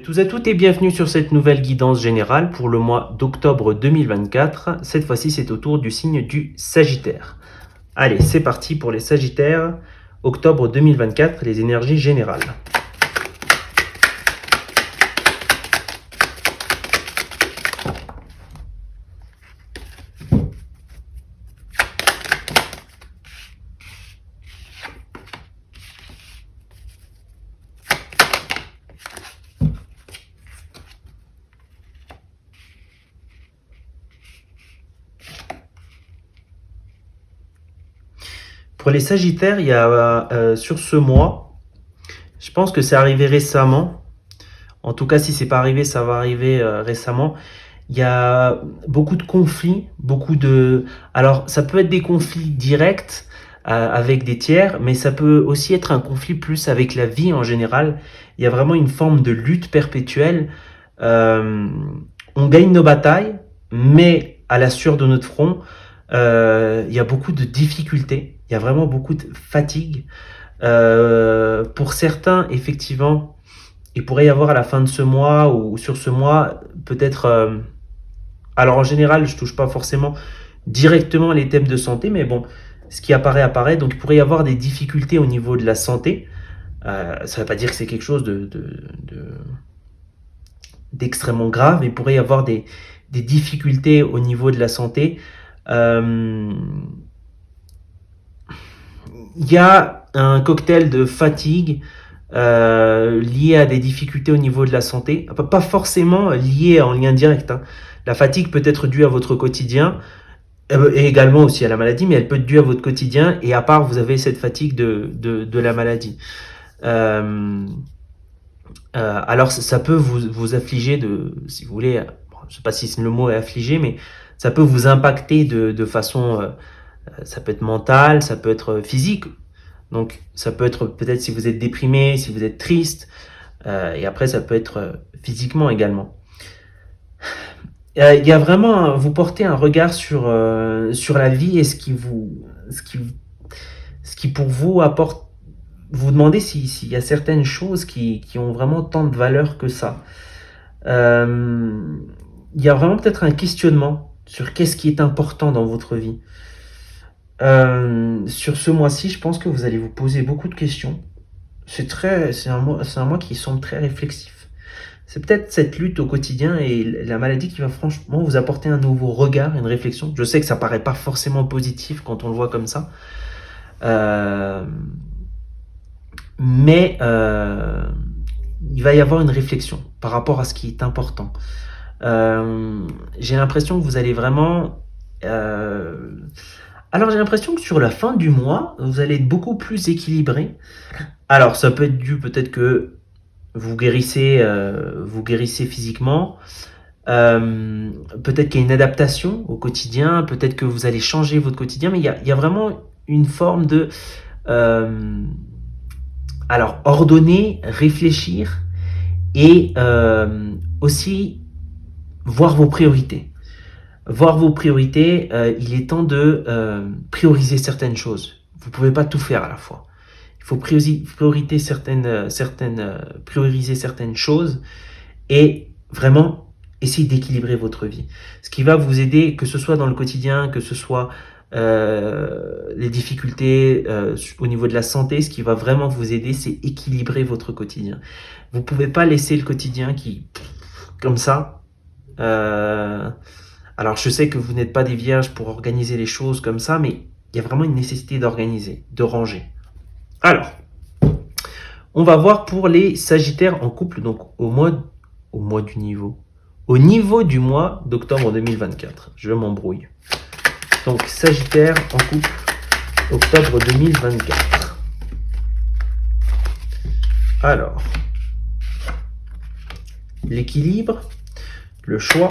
tous et toutes et bienvenue sur cette nouvelle guidance générale pour le mois d'octobre 2024. Cette fois-ci, c'est au tour du signe du Sagittaire. Allez, c'est parti pour les Sagittaires, octobre 2024, les énergies générales. Pour les Sagittaires, il y a sur ce mois, je pense que c'est arrivé récemment. En tout cas, si c'est pas arrivé, ça va arriver récemment. Il y a beaucoup de conflits, Alors, ça peut être des conflits directs avec des tiers, mais ça peut aussi être un conflit plus avec la vie en général. Il y a vraiment une forme de lutte perpétuelle. Euh, on gagne nos batailles, mais à la sueur de notre front, il y a beaucoup de difficultés. Il y a vraiment beaucoup de fatigue. Pour certains, effectivement, il pourrait y avoir à la fin de ce mois ou sur ce mois, peut-être... alors en général, je touche pas forcément directement les thèmes de santé, mais bon, ce qui apparaît. Donc il pourrait y avoir des difficultés au niveau de la santé. Ça ne veut pas dire que c'est quelque chose d'extrêmement grave. Il pourrait y avoir des difficultés au niveau de la santé. Il y a un cocktail de fatigue lié à des difficultés au niveau de la santé. Pas forcément lié en lien direct. Hein. La fatigue peut être due à votre quotidien et également aussi à la maladie, mais elle peut être due à votre quotidien et à part, vous avez cette fatigue de la maladie. Alors, ça peut vous affliger si vous voulez, je ne sais pas si le mot est affligé, mais ça peut vous impacter de façon, ça peut être mentale, ça peut être physique. Donc, ça peut être peut-être si vous êtes déprimé, si vous êtes triste, et après, ça peut être physiquement également. Il y a vraiment, vous portez un regard sur la vie et ce qui pour vous apporte. Vous demandez s'il y a certaines choses qui ont vraiment tant de valeur que ça. Il y a vraiment peut-être un questionnement sur qu'est-ce qui est important dans votre vie. Sur ce mois-ci, je pense que vous allez vous poser beaucoup de questions. C'est un mois qui semble très réflexif. C'est peut-être cette lutte au quotidien et la maladie qui va franchement vous apporter un nouveau regard, une réflexion. Je sais que ça paraît pas forcément positif quand on le voit comme ça. Mais il va y avoir une réflexion par rapport à ce qui est important. J'ai l'impression que vous allez vraiment... Alors j'ai l'impression que sur la fin du mois, vous allez être beaucoup plus équilibré. Alors ça peut être dû peut-être que vous guérissez physiquement. Peut-être qu'il y a une adaptation au quotidien. Peut-être que vous allez changer votre quotidien. Mais il y a vraiment une forme de... alors, ordonner, réfléchir et aussi voir vos priorités. Voir vos priorités, il est temps de prioriser certaines choses. Vous ne pouvez pas tout faire à la fois. Il faut prioriser certaines choses et vraiment essayer d'équilibrer votre vie. Ce qui va vous aider, que ce soit dans le quotidien, que ce soit les difficultés au niveau de la santé, ce qui va vraiment vous aider, c'est équilibrer votre quotidien. Vous ne pouvez pas laisser le quotidien comme ça. Alors je sais que vous n'êtes pas des vierges pour organiser les choses comme ça, mais il y a vraiment une nécessité d'organiser, de ranger. Alors, on va voir pour les Sagittaires en couple, donc au niveau du mois d'octobre 2024. Je m'embrouille. Donc, Sagittaire en couple, octobre 2024. Alors, l'équilibre, le choix,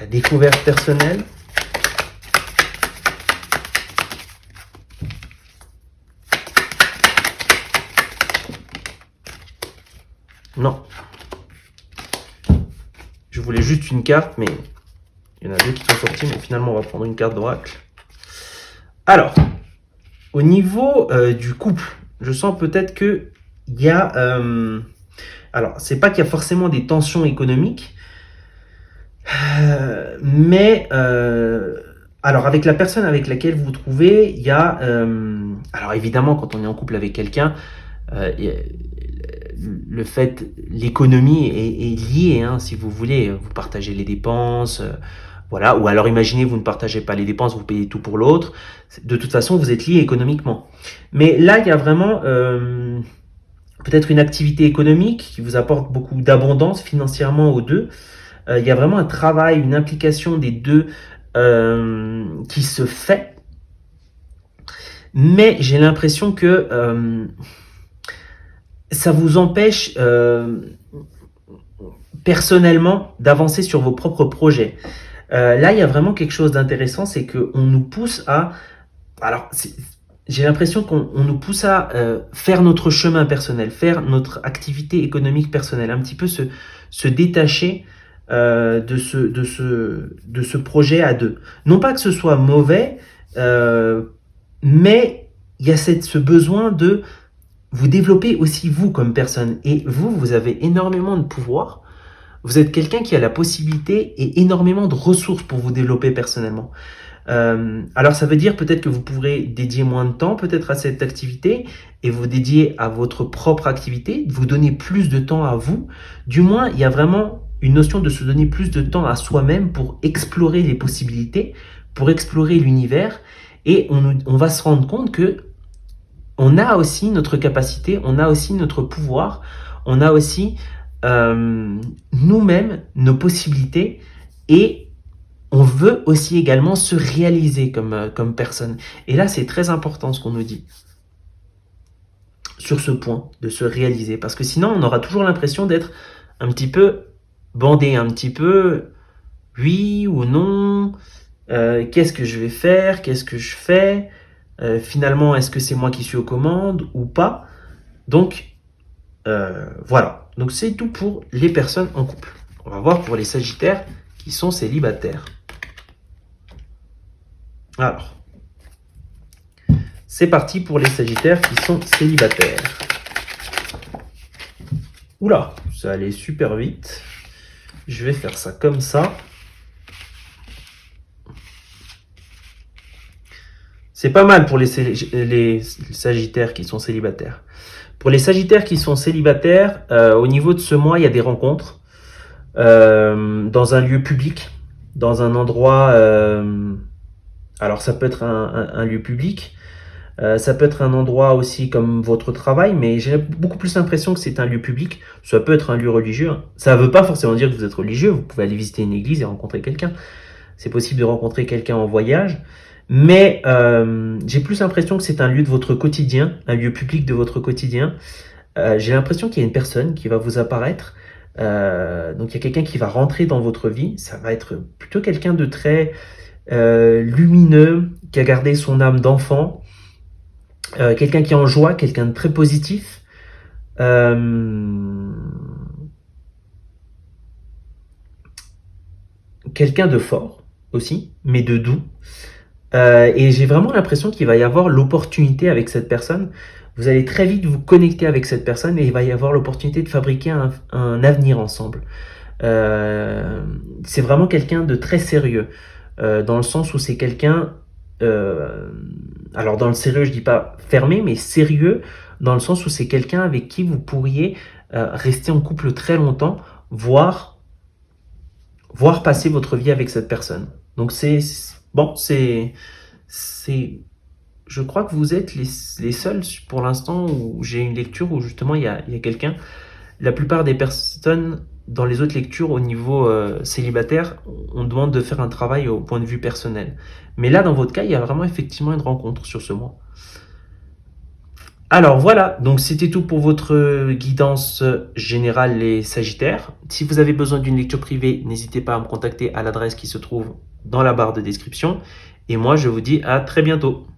la découverte personnelle, non. Je voulais juste une carte, mais il y en a deux qui sont sortis, mais finalement on va prendre une carte d'oracle. Alors, au niveau du couple, je sens peut-être que il y a... alors, c'est pas qu'il y a forcément des tensions économiques, mais alors avec la personne avec laquelle vous vous trouvez, il y a... alors évidemment, quand on est en couple avec quelqu'un, le fait, l'économie est liée, hein, si vous voulez, vous partagez les dépenses, voilà, ou alors imaginez vous ne partagez pas les dépenses, vous payez tout pour l'autre, de toute façon vous êtes liés économiquement. Mais là il y a vraiment peut-être une activité économique qui vous apporte beaucoup d'abondance financièrement aux deux. Il y a vraiment un travail, une implication des deux qui se fait, mais j'ai l'impression que ça vous empêche personnellement d'avancer sur vos propres projets. Là, il y a vraiment quelque chose d'intéressant, c'est qu'on nous pousse à... Alors, j'ai l'impression qu'on nous pousse à faire notre chemin personnel, faire notre activité économique personnelle, un petit peu se détacher de ce projet à deux. Non pas que ce soit mauvais, mais il y a ce besoin de vous développer aussi vous comme personne. Et vous avez énormément de pouvoir. Vous êtes quelqu'un qui a la possibilité et énormément de ressources pour vous développer personnellement. Alors ça veut dire peut-être que vous pourrez dédier moins de temps peut-être à cette activité et vous dédier à votre propre activité, vous donner plus de temps à vous. Du moins, il y a vraiment une notion de se donner plus de temps à soi-même pour explorer les possibilités, pour explorer l'univers et on va se rendre compte que on a aussi notre capacité, on a aussi notre pouvoir, on a aussi nous-mêmes nos possibilités et on veut aussi également se réaliser comme personne. Et là, c'est très important ce qu'on nous dit sur ce point, de se réaliser. Parce que sinon, on aura toujours l'impression d'être un petit peu bandé, un petit peu oui ou non, qu'est-ce que je vais faire, qu'est-ce que je fais, finalement, est-ce que c'est moi qui suis aux commandes ou pas. Donc, voilà. Donc, c'est tout pour les personnes en couple. On va voir pour les Sagittaires qui sont célibataires. Alors, c'est parti pour les Sagittaires qui sont célibataires. Oula, ça allait super vite. Je vais faire ça comme ça. C'est pas mal pour les Sagittaires qui sont célibataires. Pour les Sagittaires qui sont célibataires, au niveau de ce mois, il y a des rencontres dans un lieu public, dans un endroit... alors ça peut être un lieu public, ça peut être un endroit aussi comme votre travail, mais j'ai beaucoup plus l'impression que c'est un lieu public. Ça peut être un lieu religieux. Ça ne veut pas forcément dire que vous êtes religieux. Vous pouvez aller visiter une église et rencontrer quelqu'un. C'est possible de rencontrer quelqu'un en voyage. Mais j'ai plus l'impression que c'est un lieu de votre quotidien, un lieu public de votre quotidien. J'ai l'impression qu'il y a une personne qui va vous apparaître. Donc il y a quelqu'un qui va rentrer dans votre vie. Ça va être plutôt quelqu'un de très lumineux, qui a gardé son âme d'enfant. Quelqu'un qui est en joie, quelqu'un de très positif. Quelqu'un de fort aussi, mais de doux. Et j'ai vraiment l'impression qu'il va y avoir l'opportunité avec cette personne. Vous allez très vite vous connecter avec cette personne et il va y avoir l'opportunité de fabriquer un avenir ensemble. C'est vraiment quelqu'un de très sérieux, dans le sens où c'est quelqu'un... alors dans le sérieux, je dis pas fermé, mais sérieux, dans le sens où c'est quelqu'un avec qui vous pourriez rester en couple très longtemps, voire passer votre vie avec cette personne. Donc bon, je crois que vous êtes les seuls pour l'instant où j'ai une lecture où justement il y a quelqu'un. La plupart des personnes dans les autres lectures au niveau célibataire, on demande de faire un travail au point de vue personnel. Mais là, dans votre cas, il y a vraiment effectivement une rencontre sur ce mois. Alors voilà, donc c'était tout pour votre guidance générale les Sagittaires. Si vous avez besoin d'une lecture privée, n'hésitez pas à me contacter à l'adresse qui se trouve dans la barre de description. Et moi, je vous dis à très bientôt.